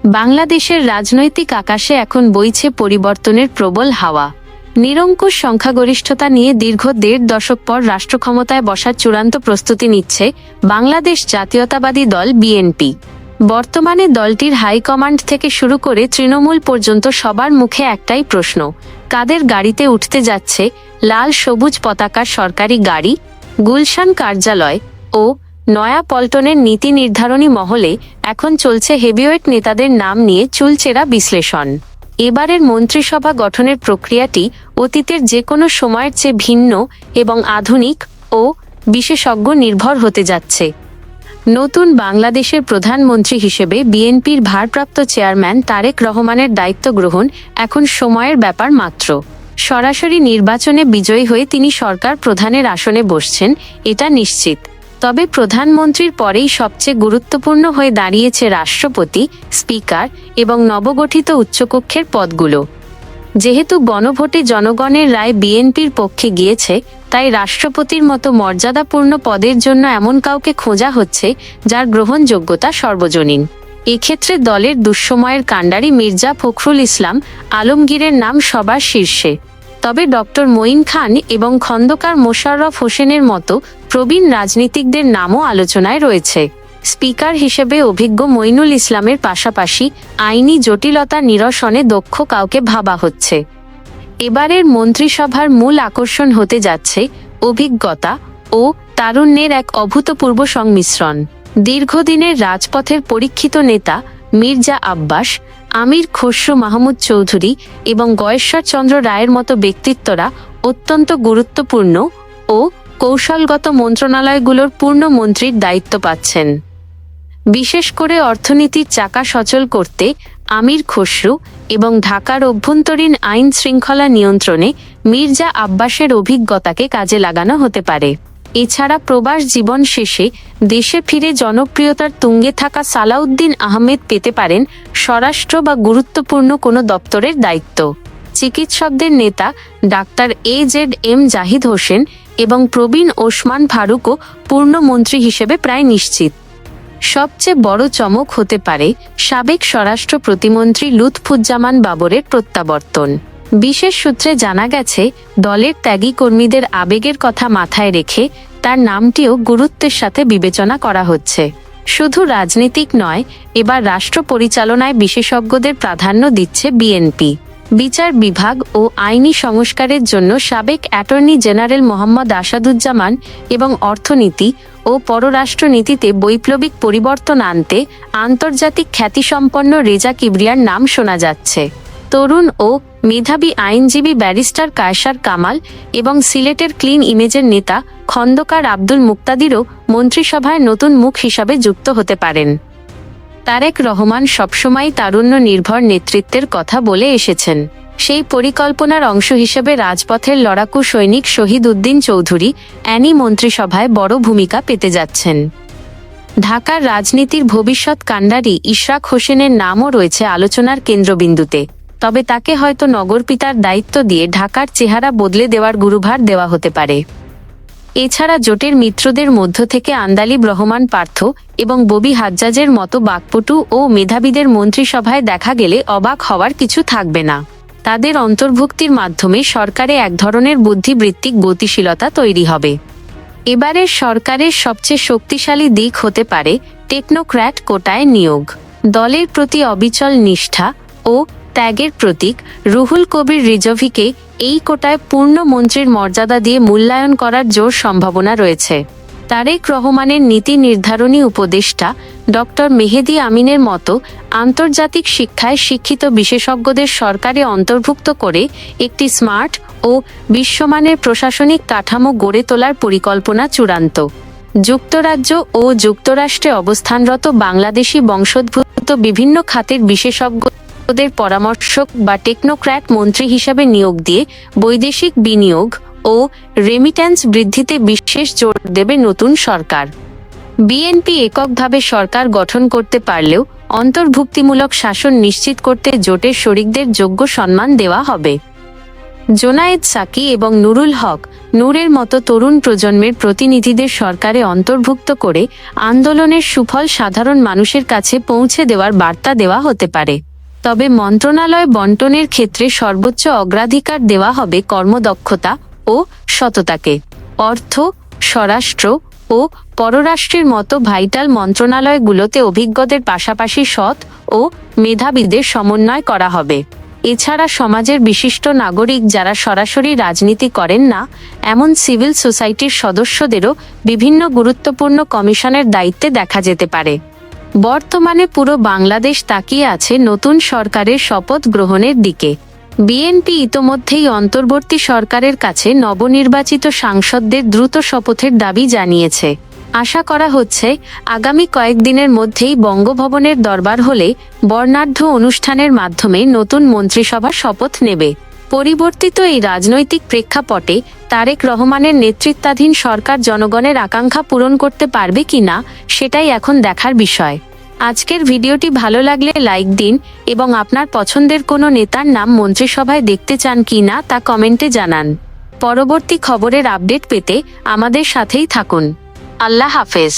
বাংলাদেশের রাজনৈতিক আকাশে এখন বইছে পরিবর্তনের প্রবল হাওয়া। নিরঙ্কুশ সংখ্যাগরিষ্ঠতা নিয়ে দীর্ঘ ১.৫ দশক পর রাষ্ট্রক্ষমতায় বসার চূড়ান্ত প্রস্তুতি নিচ্ছে বাংলাদেশ জাতীয়তাবাদী দল বিএনপি। বর্তমানে দলটির হাইকমান্ড থেকে শুরু করে তৃণমূল পর্যন্ত সবার মুখে একটাই প্রশ্ন, কাদের গাড়িতে উঠতে যাচ্ছে লাল সবুজ পতাকার সরকারি গাড়ি? গুলশান কার্যালয় ও নয়াপল্টনের নীতি নির্ধারণী মহলে এখন চলছে হেভিওয়েট নেতাদের নাম নিয়ে চুলচেরা বিশ্লেষণ। এবারের মন্ত্রিসভা গঠনের প্রক্রিয়াটি অতীতের যে কোনো সময়ের চেয়ে ভিন্ন এবং আধুনিক ও বিশেষজ্ঞ নির্ভর হতে যাচ্ছে। নতুন বাংলাদেশের প্রধানমন্ত্রী হিসেবে বিএনপির ভারপ্রাপ্ত চেয়ারম্যান তারেক রহমানের দায়িত্ব গ্রহণ এখন সময়ের ব্যাপার মাত্র। সরাসরি নির্বাচনে বিজয়ী হয়ে তিনি সরকার প্রধানের আসনে বসছেন, এটা নিশ্চিত। তবে প্রধানমন্ত্রীর পরেই সবচেয়ে গুরুত্বপূর্ণ হয়ে দাঁড়িয়েছে রাষ্ট্রপতি, স্পিকার এবং নবগঠিত উচ্চকক্ষের পদগুলো। যেহেতু গণভোটে জনগণের রায় বিএনপির পক্ষে গিয়েছে, তাই রাষ্ট্রপতির মতো মর্যাদাপূর্ণ পদের জন্য এমন কাউকে খোঁজা হচ্ছে যার গ্রহণযোগ্যতা সর্বজনীন। এক্ষেত্রে দলের দুঃসময়ের কাণ্ডারি মির্জা ফখরুল ইসলাম আলমগীরের নাম সবার শীর্ষে। তবে ডক্টর মঈন খান এবং খন্দকার মোশাররফ হোসেনের মতো প্রবীণ রাজনীতিকদের নামও আলোচনায় রয়েছে। স্পিকার হিসেবে অভিজ্ঞ মঈনুল ইসলামের পাশাপাশি আইনি জটিলতা নিরসনে দক্ষ কাউকে ভাবা হচ্ছে। এবারের মন্ত্রিসভার মূল আকর্ষণ হতে যাচ্ছে অভিজ্ঞতা ও তারুণ্যের এক অভূতপূর্ব সংমিশ্রণ। দীর্ঘদিনের রাজপথের পরীক্ষিত নেতা মির্জা আব্বাস, আমির খসরু মাহমুদ চৌধুরী এবং গয়েশ্বরচন্দ্র রায়ের মতো ব্যক্তিত্বরা অত্যন্ত গুরুত্বপূর্ণ ও কৌশলগত মন্ত্রণালয়গুলোর পূর্ণ মন্ত্রীর দায়িত্ব পাচ্ছেন। বিশেষ করে অর্থনীতির চাকা সচল করতে আমির খসরু এবং ঢাকার অভ্যন্তরীণ আইন শৃঙ্খলা নিয়ন্ত্রণে মির্জা আব্বাসের অভিজ্ঞতাকে কাজে লাগানো হতে পারে। এছাড়া প্রবাস জীবন শেষে দেশে ফিরে জনপ্রিয়তার তুঙ্গে থাকা সালাউদ্দিন আহমেদ পেতে পারেন স্বরাষ্ট্র বা গুরুত্বপূর্ণ কোনো দপ্তরের দায়িত্ব। চিকিৎসকদের নেতা ডাক্তার AZM জাহিদ হোসেন এবং প্রবীণ ওসমান ফারুকও পূর্ণমন্ত্রী হিসেবে প্রায় নিশ্চিত। সবচেয়ে বড় চমক হতে পারে সাবেক স্বরাষ্ট্র প্রতিমন্ত্রী লুৎফুজ্জামান বাবরের প্রত্যাবর্তন। বিশেষ সূত্রে জানা গেছে, দলের ত্যাগী কর্মীদের আবেগের কথা মাথায় রেখে তার নামটিও গুরুত্বের সাথে বিবেচনা করা হচ্ছে। শুধু রাজনীতিক নয়, এবার রাষ্ট্র পরিচালনায় বিশেষজ্ঞদের প্রাধান্য দিচ্ছে বিএনপি। বিচার বিভাগ ও আইনি সংস্কারের জন্য সাবেক অ্যাটর্নি জেনারেল মোহাম্মদ আসাদুজ্জামান এবং অর্থনীতি ও পররাষ্ট্রনীতিতে বৈপ্লবিক পরিবর্তন আনতে আন্তর্জাতিক খ্যাতিসম্পন্ন রেজা কিবরিয়ার নাম শোনা যাচ্ছে। তরুণ ও মেধাবী আইনজীবী ব্যারিস্টার কায়সার কামাল এবং সিলেটের ক্লিন ইমেজের নেতা খন্দকার আব্দুল মুক্তাদিরও মন্ত্রিসভায় নতুন মুখ হিসাবে যুক্ত হতে পারেন। তারেক রহমান সবসময় তারুণ্য নির্ভর নেতৃত্বের কথা বলে এসেছেন। সেই পরিকল্পনার অংশ হিসেবে রাজপথের লড়াকু সৈনিক শহীদ উদ্দিন চৌধুরী অ্যানি মন্ত্রিসভায় বড় ভূমিকা পেতে যাচ্ছেন। ঢাকার রাজনীতির ভবিষ্যৎ কাণ্ডারি ইশরাক হোসেনের নামও রয়েছে আলোচনার কেন্দ্রবিন্দুতে। তবে তাকে হয়তো নগরপিতার দায়িত্ব দিয়ে ঢাকার চেহারা বদলে দেওয়ার গুরুভার দেওয়া হতে পারে। এছাড়া জোটের মিত্রদের মধ্য থেকে আন্দালিব রহমান পার্থ এবং ববি হাজ্জাজের মতো বাকপটু ও মেধাবীদের মন্ত্রিসভায় দেখা গেলে অবাক হওয়ার কিছু থাকবে না। তাদের অন্তর্ভুক্তির মাধ্যমে সরকারে এক ধরনের বুদ্ধিবৃত্তিক গতিশীলতা তৈরি হবে। এবারের সরকারের সবচেয়ে শক্তিশালী দিক হতে পারে টেকনোক্র্যাট কোটায় নিয়োগ। দলের প্রতি অবিচল নিষ্ঠা ও ত্যাগের প্রতীক রুহুল কবির রিজভীকে এই কোটায় পূর্ণ মন্ত্রীর মর্যাদা দিয়ে মূল্যায়ন করার জোর সম্ভাবনা রয়েছে। তারেক রহমানের নীতি নির্ধারণী উপদেষ্টা ডক্টর মেহেদী আমিনের মতো আন্তর্জাতিক শিক্ষায় শিক্ষিত বিশেষজ্ঞদের সরকারে অন্তর্ভুক্ত করে একটি স্মার্ট ও বিশ্বমানের প্রশাসনিক কাঠামো গড়ে তোলার পরিকল্পনা চূড়ান্ত। যুক্তরাজ্য ও যুক্তরাষ্ট্রে অবস্থানরত বাংলাদেশি বংশোদ্ভূত বিভিন্ন খাতের বিশেষজ্ঞদের পরামর্শক বা টেকনোক্র্যাট মন্ত্রী হিসাবে নিয়োগ দিয়ে বৈদেশিক বিনিয়োগ ও রেমিট্যান্স বৃদ্ধিতে বিশেষ জোর দেবে নতুন সরকার। বিএনপি এককভাবে সরকার গঠন করতে পারলেও অন্তর্ভুক্তিমূলক শাসন নিশ্চিত করতে জোটের শরিকদের যোগ্য সম্মান দেওয়া হবে। জোনায়েদ সাকি এবং নুরুল হক নূরের মতো তরুণ প্রজন্মের প্রতিনিধিদের সরকারে অন্তর্ভুক্ত করে আন্দোলনের সুফল সাধারণ মানুষের কাছে পৌঁছে দেওয়ার বার্তা দেওয়া হতে পারে। তবে মন্ত্রণালয় বণ্টনের ক্ষেত্রে সর্বোচ্চ অগ্রাধিকার দেওয়া হবে কর্মদক্ষতা ও সততাকে। অর্থ, স্বরাষ্ট্র ও পররাষ্ট্রের মতো ভাইটাল মন্ত্রণালয়গুলোতে অভিজ্ঞদের পাশাপাশি সৎ ও মেধাবীদের সমন্বয় করা হবে। এছাড়া সমাজের বিশিষ্ট নাগরিক যারা সরাসরি রাজনীতি করেন না এমন সিভিল সোসাইটির সদস্যদেরও বিভিন্ন গুরুত্বপূর্ণ কমিশনের দায়িত্বে দেখা যেতে পারে। বর্তমানে পুরো বাংলাদেশ তাকিয়ে আছে নতুন সরকারের শপথ গ্রহণের দিকে। বিএনপি ইতোমধ্যেই অন্তর্বর্তী সরকারের কাছে নবনির্বাচিত সাংসদদের দ্রুত শপথের দাবি জানিয়েছে। আশা করা হচ্ছে আগামী কয়েকদিনের মধ্যেই বঙ্গভবনের দরবার হলে বর্ণাঢ্য অনুষ্ঠানের মাধ্যমে নতুন মন্ত্রিসভা শপথ নেবে। পরিবর্তিত এই রাজনৈতিক প্রেক্ষাপটে তারেক রহমানের নেতৃত্বাধীন সরকার জনগণের আকাঙ্ক্ষা পূরণ করতে পারবে কিনা সেটাই এখন দেখার বিষয়। আজকের ভিডিওটি ভালো লাগলে লাইক দিন এবং আপনার পছন্দের কোনো নেতার নাম মন্ত্রিসভায় দেখতে চান কিনা তা কমেন্টে জানান। পরবর্তী খবরের আপডেট পেতে আমাদের সাথেই থাকুন। আল্লাহ হাফেজ।